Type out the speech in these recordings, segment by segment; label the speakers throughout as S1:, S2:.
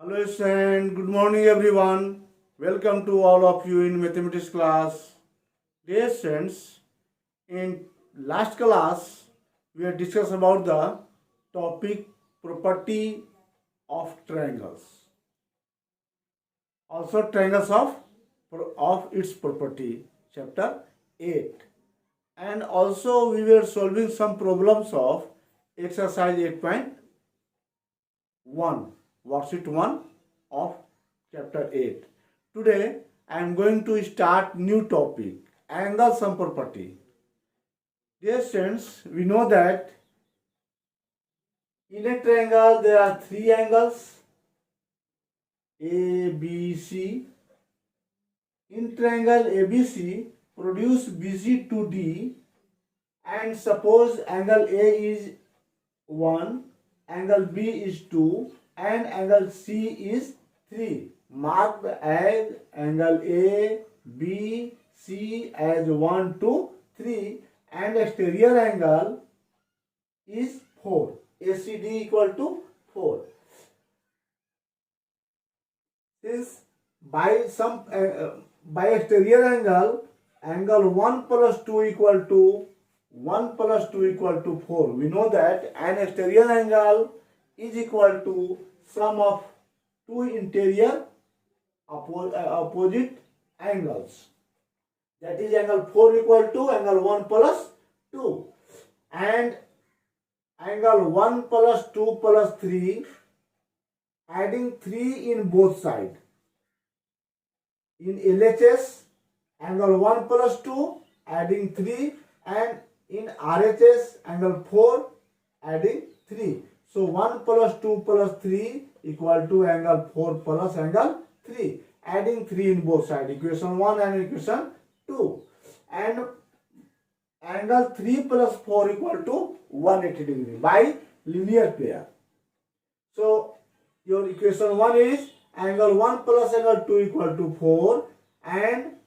S1: Hello student, good morning everyone. Welcome to all of you in mathematics class. Dear students, in last class we have discussed about the topic property of triangles. Also triangles of its property, chapter 8. And also we were solving some problems of exercise 8.1, worksheet 1 of chapter 8. Today I am going to start new topic, angle sum property. Dear students, we know that in a triangle there are three angles A, B, C. In triangle ABC produce BC to D, and suppose angle A is 1, angle B is 2 and angle C is 3. Marked as angle A, B, C as 1, 2, 3 and exterior angle is 4. ACD equal to 4. Since by exterior angle 1 plus 2 equal to 1 plus 2 equal to 4. We know that an exterior angle is equal to sum of two interior opposite angles. That is angle 4 equal to angle 1 plus 2. And angle 1 plus 2 plus 3, adding 3 in both sides. In LHS, angle 1 plus 2, adding 3, and in RHS, angle 4, adding 3. So 1 plus 2 plus 3 equal to angle 4 plus angle 3. Adding 3 in both sides, equation 1 and equation 2. And angle 3 plus 4 equal to 180 degree by linear pair. So your equation 1 is angle 1 plus angle 2 equal to 4 and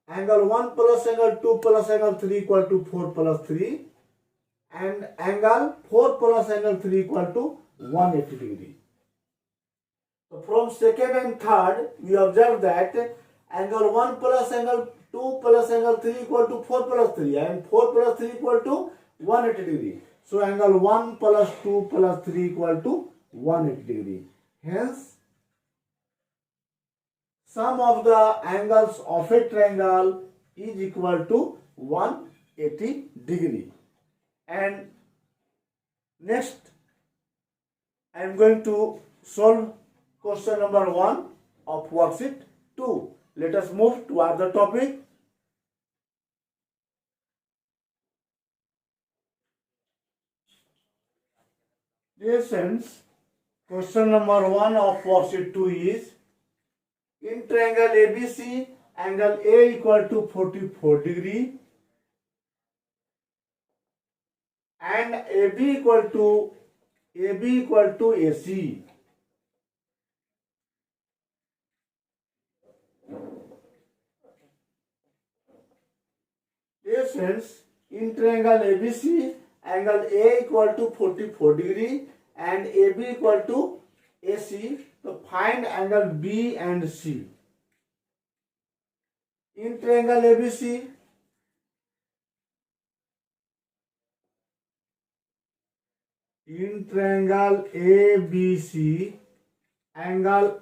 S1: angle 1 plus angle 2 plus angle 3 equal to 4 plus 3 and angle 4 plus angle 3 equal to 180 degree. So from second and third we observe that angle 1 plus angle 2 plus angle 3 equal to 4 plus 3 and 4 plus 3 equal to 180 degree. So angle 1 plus 2 plus 3 equal to 180 degree. Hence sum of the angles of a triangle is equal to 180 degree. And next I am going to solve question number 1 of worksheet 2. Let us move to other topic. Dear friends, question number 1 of worksheet 2 is, in triangle ABC, angle A equal to 44 degree and AB equal to AC. Dear friends, in triangle ABC, angle A equal to 44 degree and AB equal to AC. So find angle B and C. In triangle ABC, angle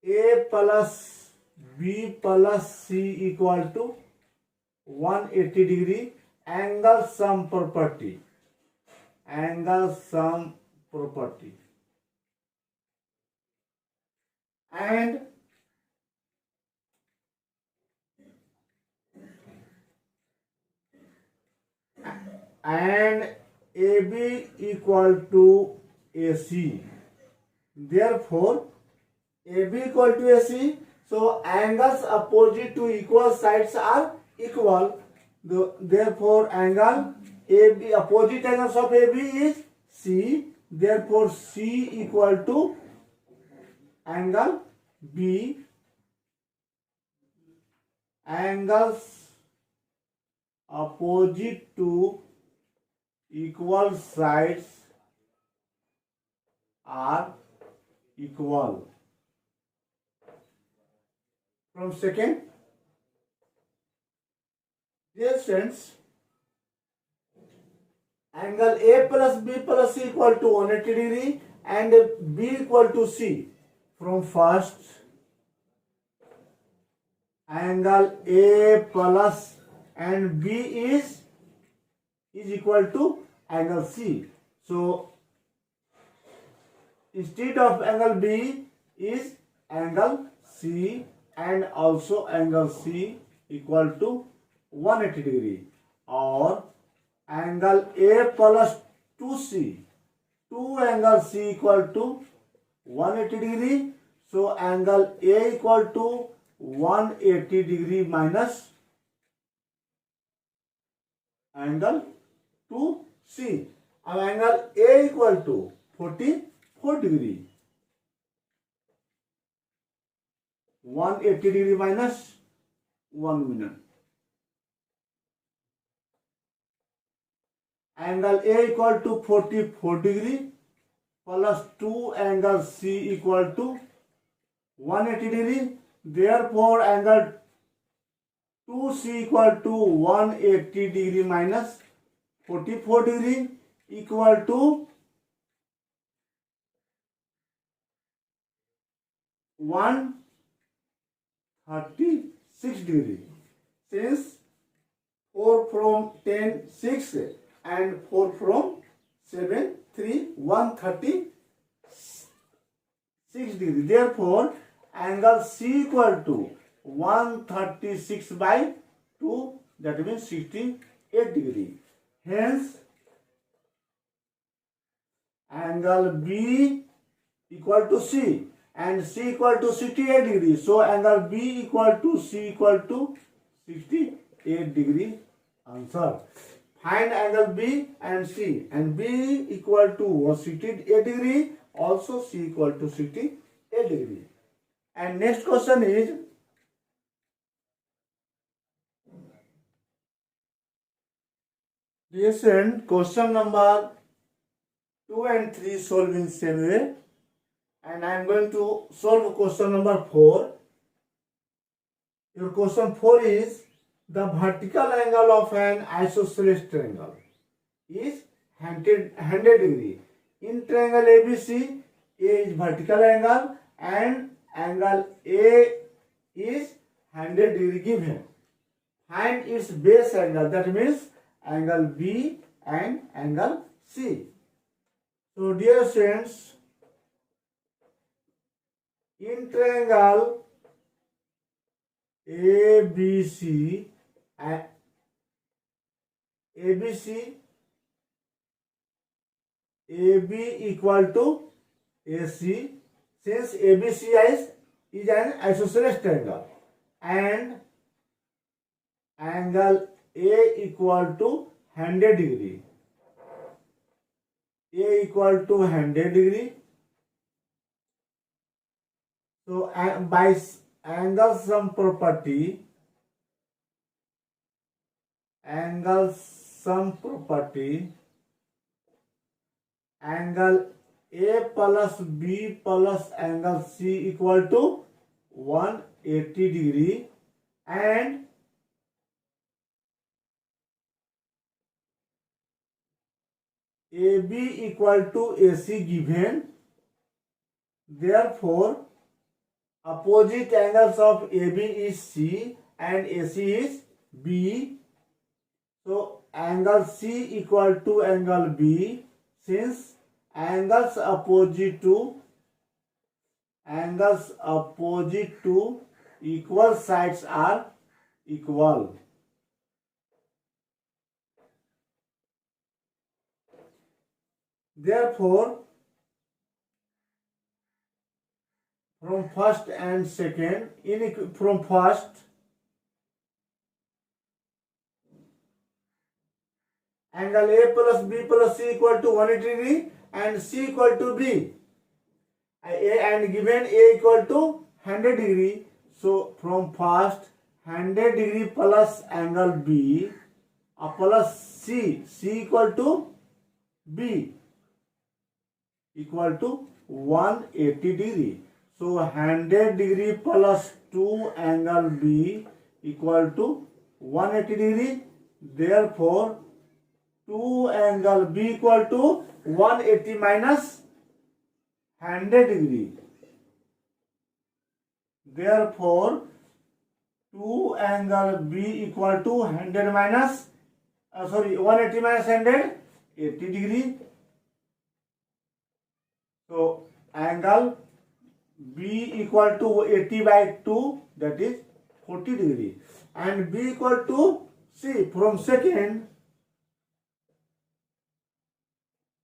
S1: A plus B plus C equal to 180 degree. Angle sum property. And AB equal to AC. Therefore, AB equal to AC. So angles opposite to equal sides are equal. Therefore, angle AB, opposite angles of AB is C. Therefore, C equal to angle B. Angles opposite to equal sides are equal. From second, dear friends, angle A plus B plus C equal to 180 degree and B equal to C. From first, angle A plus and B is equal to angle C. So instead of angle B is angle C, and also angle C equal to 180 degree, or angle A plus 2C, 2 angle C equal to 180 degree. So angle A equal to 180 degree minus angle 2C. Now angle A equal to 44 degree. 180 degree minus 1 minute. Angle A equal to 44 degree plus 2 angle C equal to 180 degree. Therefore, angle 2C equal to 180 degree minus 44 degree equal to 136 degree. Since 4 from 10, 6 and 4 from 7, 3, 136 degree. Therefore, angle C equal to 136 by 2, that means 68 degree. Hence, angle B equal to C and C equal to 68 degree. So, angle B equal to C equal to 68 degree. Answer. Find angle B and C, and B equal to 68 degree, also C equal to 68 degree. And next question is, listen, question number 2 and 3 solve in same way, and I am going to solve question number 4. Your question 4 is, the vertical angle of an isosceles triangle is 100 degree. In triangle ABC, A is vertical angle and angle A is 100 degree given. Find its base angle, that means angle B and angle C. So dear friends, in triangle ABC, AB equal to AC, since ABC is an isosceles triangle, and angle A equal to 100 degree. A equal to 100 degree. So by angle sum property, angle A plus B plus angle C equal to 180 degree, and AB equal to AC given. Therefore, opposite angles of AB is C and AC is B. So angle C equal to angle B, since angles opposite to equal sides are equal. Therefore, from first and second, from first, angle A plus B plus C equal to 180 degree and C equal to B. And given A equal to 100 degree. So from first, 100 degree plus angle B plus C equal to B equal to 180 degree. So 100 degree plus 2 angle B equal to 180 degree. Therefore 2 angle B equal to 180 minus 100 degree. Therefore 2 angle B equal to 100 minus 180 minus 100, 80 degree. So angle B equal to 80 by 2, that is 40 degree. And B equal to, see, from second,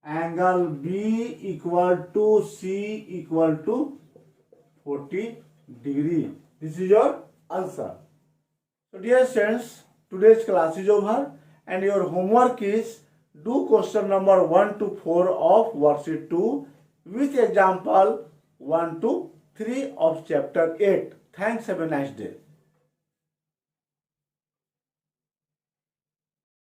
S1: angle B equal to C equal to 40 degree. This is your answer. So dear students, today's class is over and your homework is do question number 1 to 4 of worksheet 2 with example 1 to 3 of chapter 8. Thanks, have a nice day.